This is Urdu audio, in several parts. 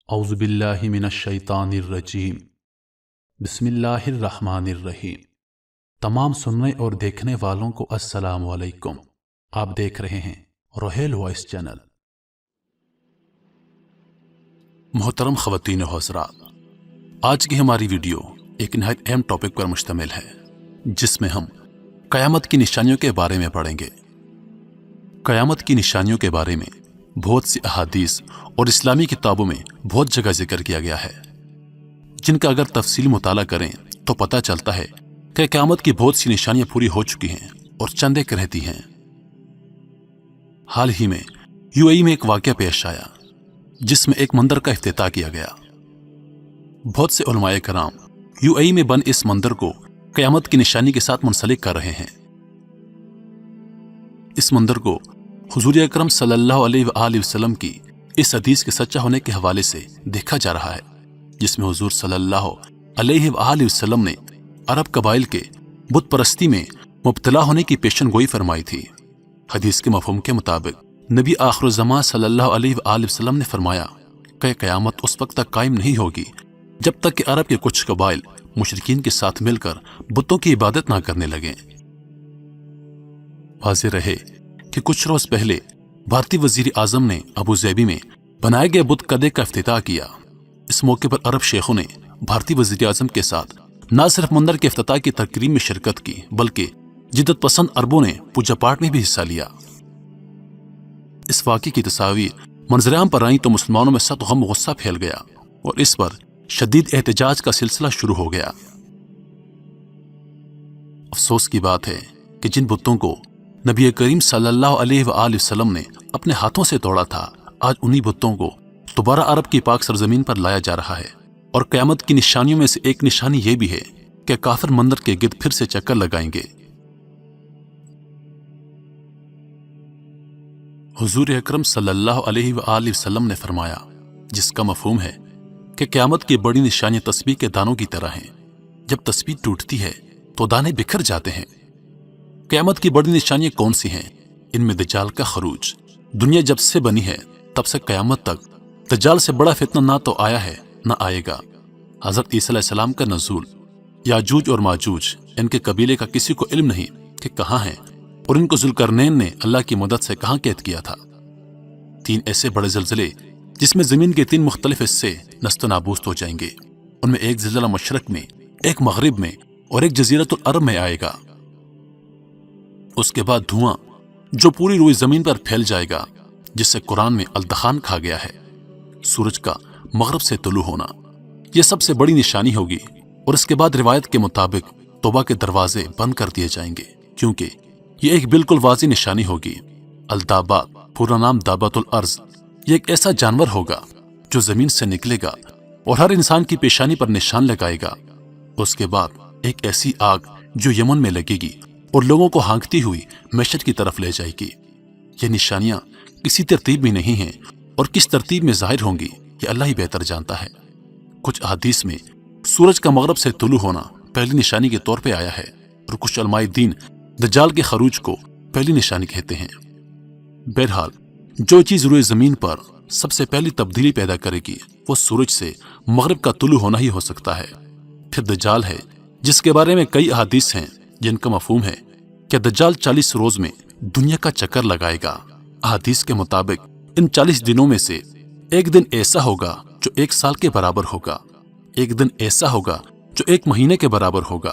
اعوذ باللہ من الشیطان الرجیم بسم اللہ الرحمن الرحیم۔ تمام سننے اور دیکھنے والوں کو السلام علیکم۔ آپ دیکھ رہے ہیں روحیل وائس چینل۔ محترم خواتین و حضرات، آج کی ہماری ویڈیو ایک نہایت اہم ٹاپک پر مشتمل ہے، جس میں ہم قیامت کی نشانیوں کے بارے میں پڑھیں گے۔ قیامت کی نشانیوں کے بارے میں بہت سی احادیث اور اسلامی کتابوں میں بہت جگہ ذکر کیا گیا ہے، جن کا اگر تفصیلی مطالعہ کریں تو پتہ چلتا ہے کہ قیامت کی بہت سی نشانیاں پوری ہو چکی ہیں اور چند ایک رہتی ہیں۔ حال ہی میں UAE میں ایک واقعہ پیش آیا جس میں ایک مندر کا افتتاح کیا گیا۔ بہت سے علماء کرام UAE میں بن اس مندر کو قیامت کی نشانی کے ساتھ منسلک کر رہے ہیں۔ اس مندر کو حضور اکرم صلی اللہ علیہ وآلہ وسلم کی اس حدیث کے سچا ہونے کے حوالے سے دیکھا جا رہا ہے، جس میں حضور صلی اللہ علیہ وآلہ وسلم نے عرب قبائل کے بت پرستی میں مبتلا ہونے کی پیشن گوئی فرمائی تھی۔ حدیث کے مفہوم کے مطابق نبی آخر الزمان صلی اللہ علیہ وآلہ وسلم نے فرمایا کہ قیامت اس وقت تک قائم نہیں ہوگی جب تک کہ عرب کے کچھ قبائل مشرکین کے ساتھ مل کر بتوں کی عبادت نہ کرنے لگیں۔ واضح رہے کہ کچھ روز پہلے بھارتی وزیر اعظم نے ابو ظبی میں بنائے گئے بت قدے کا افتتاح کیا۔ اس موقع پر عرب شیخوں نے بھارتی وزیر اعظم کے ساتھ نہ صرف مندر کے افتتاح کی تقریب میں شرکت کی، بلکہ جدت پسند عربوں نے پوجا پاٹ میں بھی حصہ لیا۔ اس واقعے کی تصاویر منظر عام پر آئیں تو مسلمانوں میں سخت غم و غصہ پھیل گیا اور اس پر شدید احتجاج کا سلسلہ شروع ہو گیا۔ افسوس کی بات ہے کہ جن بتوں کو نبی کریم صلی اللہ علیہ وآلہ وسلم نے اپنے ہاتھوں سے توڑا تھا، آج انہی بتوں کو دوبارہ عرب کی پاک سرزمین پر لایا جا رہا ہے۔ اور قیامت کی نشانیوں میں سے ایک نشانی یہ بھی ہے کہ کافر مندر کے گرد پھر سے چکر لگائیں گے۔ حضور اکرم صلی اللہ علیہ وآلہ وسلم نے فرمایا، جس کا مفہوم ہے کہ قیامت کی بڑی نشانیاں تسبیح کے دانوں کی طرح ہیں، جب تسبیح ٹوٹتی ہے تو دانے بکھر جاتے ہیں۔ قیامت کی بڑی نشانیاں کون سی ہیں؟ ان میں دجال کا خروج۔ دنیا جب سے بنی ہے تب سے قیامت تک دجال سے بڑا فتنہ نہ تو آیا ہے نہ آئے گا۔ حضرت عیسیٰ علیہ السلام کا نزول، یاجوج اور ماجوج، ان کے قبیلے کا کسی کو علم نہیں کہ کہاں ہیں، اور ان کو ذوالقرنین نے اللہ کی مدد سے کہاں قید کیا تھا۔ 3 ایسے بڑے زلزلے جس میں زمین کے 3 مختلف حصے نست و نابود ہو جائیں گے۔ ان میں ایک زلزلہ مشرق میں، ایک مغرب میں اور ایک جزیرۃ العرب میں آئے گا۔ اس کے بعد دھواں جو پوری روئی زمین پر پھیل جائے گا، جس سے قرآن میں الدخان کہا گیا ہے۔ سورج کا مغرب سے طلوع ہونا، یہ سب سے بڑی نشانی ہوگی، اور اس کے بعد روایت کے مطابق توبہ کے دروازے بند کر دیے جائیں گے، کیونکہ یہ ایک بالکل واضح نشانی ہوگی۔ الدابات، پورا نام دابت الارض، یہ ایک ایسا جانور ہوگا جو زمین سے نکلے گا اور ہر انسان کی پیشانی پر نشان لگائے گا۔ اس کے بعد ایک ایسی آگ جو یمن میں لگے گی اور لوگوں کو ہانکتی ہوئی معیشت کی طرف لے جائے گی۔ یہ نشانیاں کسی ترتیب میں نہیں ہیں، اور کس ترتیب میں ظاہر ہوں گی یہ اللہ ہی بہتر جانتا ہے۔ کچھ احادیث میں سورج کا مغرب سے طلوع ہونا پہلی نشانی کے طور پہ آیا ہے، اور کچھ علماء دین دجال کے خروج کو پہلی نشانی کہتے ہیں۔ بہرحال جو چیز روئے زمین پر سب سے پہلی تبدیلی پیدا کرے گی وہ سورج سے مغرب کا طلوع ہونا ہی ہو سکتا ہے۔ پھر دجال ہے، جس کے بارے میں کئی احادیث ہیں جن کا مفہوم ہے کہ دجال 40 روز میں دنیا کا چکر لگائے گا۔ احادیث کے مطابق ان 40 دنوں میں سے ایک دن ایسا ہوگا جو 1 سال کے برابر ہوگا، ایک دن ایسا ہوگا جو 1 مہینے کے برابر ہوگا،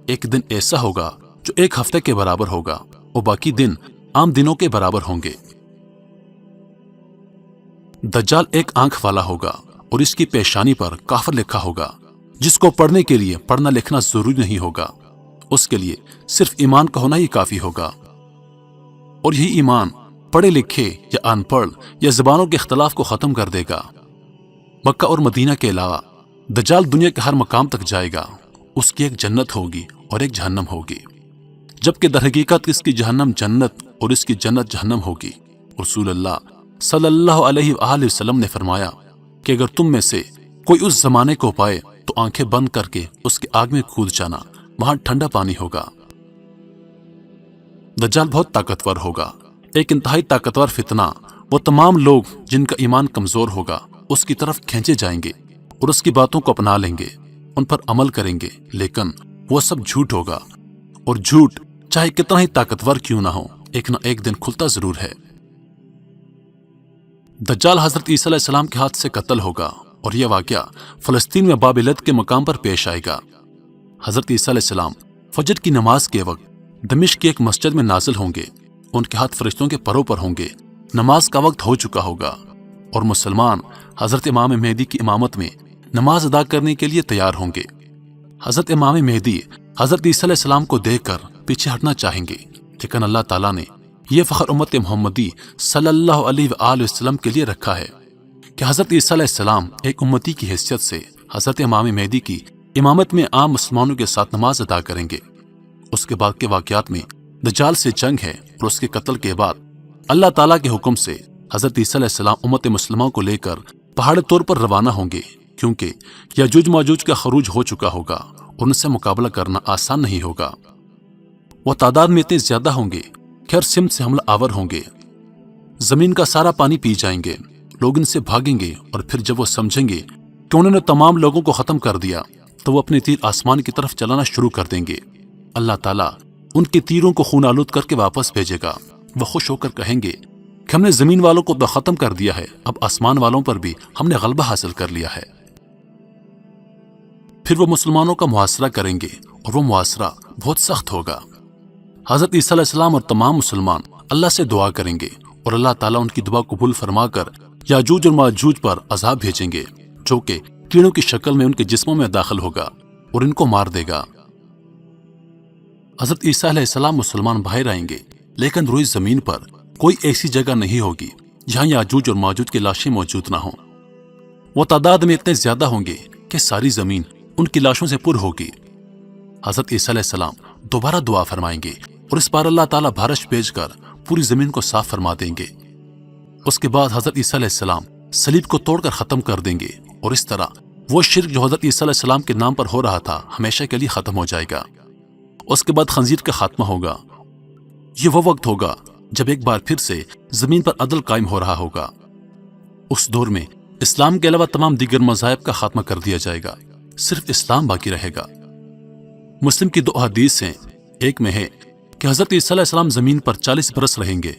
ایک دن ایسا ہوگا جو 1 ہفتے کے برابر ہوگا، اور باقی دن عام دنوں کے برابر ہوں گے۔ دجال ایک آنکھ والا ہوگا، اور اس کی پیشانی پر کافر لکھا ہوگا، جس کو پڑھنے کے لیے پڑھنا لکھنا ضروری نہیں ہوگا۔ اس کے لیے صرف ایمان کا ہونا ہی کافی ہوگا، اور یہی ایمان پڑھے لکھے یا ان پڑھ یا زبانوں کے اختلاف کو ختم کر دے گا۔ مکہ اور مدینہ کے علاوہ دجال دنیا کے ہر مقام تک جائے گا۔ اس کی ایک جنت ہوگی اور ایک جہنم ہوگی، جبکہ در حقیقت اس کی جہنم جنت اور اس کی جنت جہنم ہوگی۔ رسول اللہ صلی اللہ علیہ وآلہ وسلم نے فرمایا کہ اگر تم میں سے کوئی اس زمانے کو پائے تو آنکھیں بند کر کے اس کی آگ میں کود جانا، وہاں ٹھنڈا پانی ہوگا۔ دجال بہت طاقتور ہوگا، ایک انتہائی طاقتور فتنہ۔ وہ تمام لوگ جن کا ایمان کمزور ہوگا اس کی طرف کھینچے جائیں گے اور اس کی باتوں کو اپنا لیں گے، ان پر عمل کریں گے، لیکن وہ سب جھوٹ ہوگا، اور جھوٹ چاہے کتنا ہی طاقتور کیوں نہ ہو ایک نہ ایک دن کھلتا ضرور ہے۔ دجال حضرت عیسیٰ علیہ السلام کے ہاتھ سے قتل ہوگا، اور یہ واقعہ فلسطین میں بابلت کے مقام پر پیش آئے گا۔ حضرت عیسیٰ علیہ السلام فجر کی نماز کے وقت دمشق کی ایک مسجد میں نازل ہوں گے، ان کے ہاتھ فرشتوں کے پروں پر ہوں گے، نماز کا وقت ہو چکا ہوگا، اور مسلمان حضرت امام مہدی کی امامت میں نماز ادا کرنے کے لیے تیار ہوں گے۔ حضرت امام مہدی حضرت عیسیٰ علیہ السلام کو دیکھ کر پیچھے ہٹنا چاہیں گے، لیکن اللہ تعالیٰ نے یہ فخر امت محمدی صلی اللہ علیہ وآلہ وسلم کے لیے رکھا ہے کہ حضرت عیسیٰ علیہ السلام ایک امتی کی حیثیت سے حضرت امام مہدی کی امامت میں عام مسلمانوں کے ساتھ نماز ادا کریں گے۔ اس کے بعد کے واقعات میں دجال سے جنگ ہے، اور اس کے قتل کے بعد اللہ تعالیٰ کے حکم سے حضرت عیسیٰ علیہ السلام امت مسلمہ کو لے کر پہاڑی طور پر روانہ ہوں گے، کیونکہ یاجوج ماجوج کا خروج ہو چکا ہوگا اور ان سے مقابلہ کرنا آسان نہیں ہوگا۔ وہ تعداد میں اتنے زیادہ ہوں گے کہ ہر سمت سے حملہ آور ہوں گے، زمین کا سارا پانی پی جائیں گے، لوگ ان سے بھاگیں گے، اور پھر جب وہ سمجھیں گے کہ انہوں نے تمام لوگوں کو ختم کر دیا تو وہ اپنے تیر آسمان کی طرف چلانا شروع کر دیں گے۔ اللہ تعالیٰ ان کے تیروں کو خون آلود کر کے واپس بھیجے گا۔ وہ خوش ہو کر کہیں گے کہ ہم نے زمین والوں کو تو ختم کر دیا ہے، اب آسمان والوں پر بھی ہم نے غلبہ حاصل کر لیا ہے۔ پھر وہ مسلمانوں کا محاصرہ کریں گے، اور وہ محاصرہ بہت سخت ہوگا۔ حضرت عیسیٰ علیہ السلام اور تمام مسلمان اللہ سے دعا کریں گے، اور اللہ تعالیٰ ان کی دعا قبول فرما کر یاجوج اور ماجوج پر عذاب بھیجیں گے، جو کہ کیڑوں کی شکل میں ان کے جسموں میں داخل ہوگا اور ان کو مار دے گا۔ حضرت عیسیٰ علیہ السلام مسلمان باہر آئیں گے، لیکن روئی زمین پر کوئی ایسی جگہ نہیں ہوگی جہاں یاجوج اور ماجوج کی لاشیں موجود نہ ہوں۔ وہ تعداد میں اتنے زیادہ ہوں گے کہ ساری زمین ان کی لاشوں سے پر ہوگی۔ حضرت عیسیٰ علیہ السلام دوبارہ دعا فرمائیں گے، اور اس بار اللہ تعالیٰ بارش بھیج کر پوری زمین کو صاف فرما دیں گے۔ اس کے بعد حضرت عیسیٰ علیہ السلام صلیب کو توڑ کر ختم کر دیں گے، اور اس طرح وہ شرک جو حضرت عیسیٰ علیہ السلام کے نام پر ہو رہا تھا ہمیشہ کے لیے ختم ہو جائے گا۔ اس کے بعد خنزیر کا خاتمہ ہوگا۔ یہ وہ وقت ہوگا جب ایک بار پھر سے زمین پر عدل قائم ہو رہا ہوگا۔ اس دور میں اسلام کے علاوہ تمام دیگر مذاہب کا خاتمہ کر دیا جائے گا، صرف اسلام باقی رہے گا۔ مسلم کی 2 حدیث ہیں، ایک میں ہے کہ حضرت عیسیٰ علیہ السلام زمین پر 40 برس رہیں گے،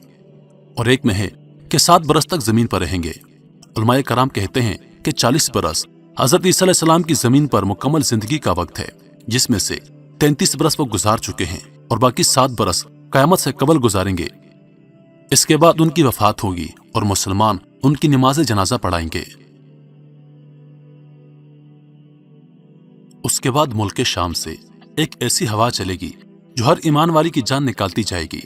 اور ایک میں ہے کہ 7 برس تک زمین پر رہیں گے۔ علماء کرام کہتے ہیں کہ 40 برس حضرت عیسیٰ علیہ السلام کی زمین پر مکمل زندگی کا وقت ہے، جس میں سے 33 برس وہ گزار چکے ہیں، اور باقی 7 برس قیامت سے قبل گزاریں گے۔ اس کے بعد ان کی وفات ہوگی، اور مسلمان ان کی نماز جنازہ پڑھائیں گے۔ اس کے بعد ملک شام سے ایک ایسی ہوا چلے گی جو ہر ایمان والی کی جان نکالتی جائے گی۔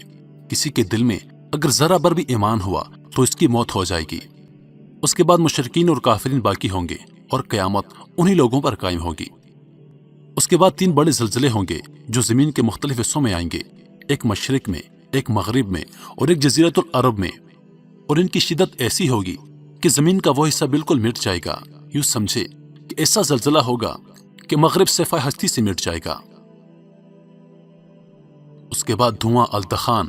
کسی کے دل میں اگر ذرا بر بھی ایمان ہوا تو اس کی موت ہو جائے گی۔ اس کے بعد مشرکین اور کافرین باقی ہوں گے، اور قیامت انہی لوگوں پر قائم ہوگی۔ اس کے بعد 3 بڑے زلزلے ہوں گے جو زمین کے مختلف حصوں میں آئیں گے، ایک مشرق میں، ایک مغرب میں، اور ایک جزیرۃ العرب میں، اور ان کی شدت ایسی ہوگی کہ زمین کا وہ حصہ بالکل مٹ جائے گا۔ یوں سمجھے کہ ایسا زلزلہ ہوگا کہ مغرب صفحہ ہستی سے مٹ جائے گا۔ اس کے بعد دھواں الدخان۔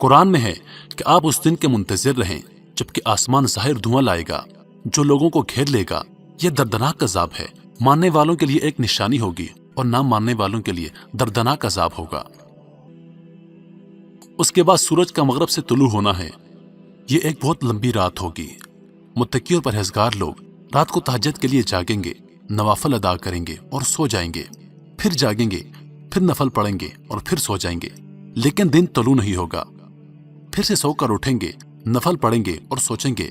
قرآن میں ہے کہ آپ اس دن کے منتظر رہیں جبکہ آسمان ظاہر دھواں لائے گا جو لوگوں کو گھیر لے گا۔ یہ دردناک عذاب ہے، ماننے والوں کے لیے ایک نشانی ہوگی، اور نہ ماننے والوں کے لیے دردناک عذاب ہوگا۔ اس کے بعد سورج کا مغرب سے طلوع ہونا ہے۔ یہ ایک بہت لمبی رات ہوگی۔ متقی اور پرہیزگار لوگ رات کو تہجد کے لیے جاگیں گے، نوافل ادا کریں گے اور سو جائیں گے، پھر جاگیں گے، پھر نفل پڑھیں گے اور پھر سو جائیں گے، لیکن دن طلوع نہیں ہوگا۔ پھر سے سو کر اٹھیں گے، نفل پڑھیں گے اور سوچیں گے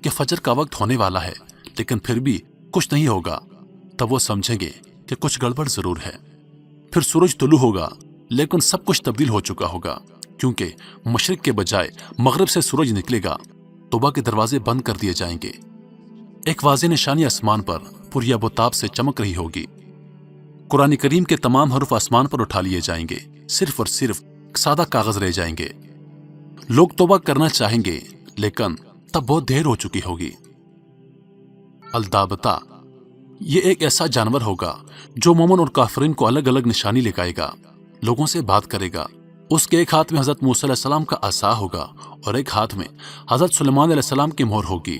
کہ فجر کا وقت ہونے والا ہے، لیکن پھر بھی کچھ نہیں ہوگا۔ تب وہ سمجھیں گے کہ کچھ گڑبڑ ضرور ہے۔ پھر سورج طلوع ہوگا، لیکن سب کچھ تبدیل ہو چکا ہوگا، کیونکہ مشرق کے بجائے مغرب سے سورج نکلے گا۔ توبہ کے دروازے بند کر دیے جائیں گے۔ ایک واضح نشانی آسمان پر پریاب و تاب سے چمک رہی ہوگی۔ قرآن کریم کے تمام حروف آسمان پر اٹھا لیے جائیں گے، صرف اور صرف سادہ کاغذ رہ جائیں گے۔ لوگ توبہ کرنا چاہیں گے، لیکن تب بہت دیر ہو چکی ہوگی۔ الدابتا، یہ ایک ایسا جانور ہوگا جو مومن اور کافرین کو الگ الگ نشانی لگائے گا، لوگوں سے بات کرے گا۔ اس کے ایک ہاتھ میں حضرت موسیٰ علیہ السلام کا عصا ہوگا، اور ایک ہاتھ میں حضرت سلیمان علیہ السلام کی مہر ہوگی۔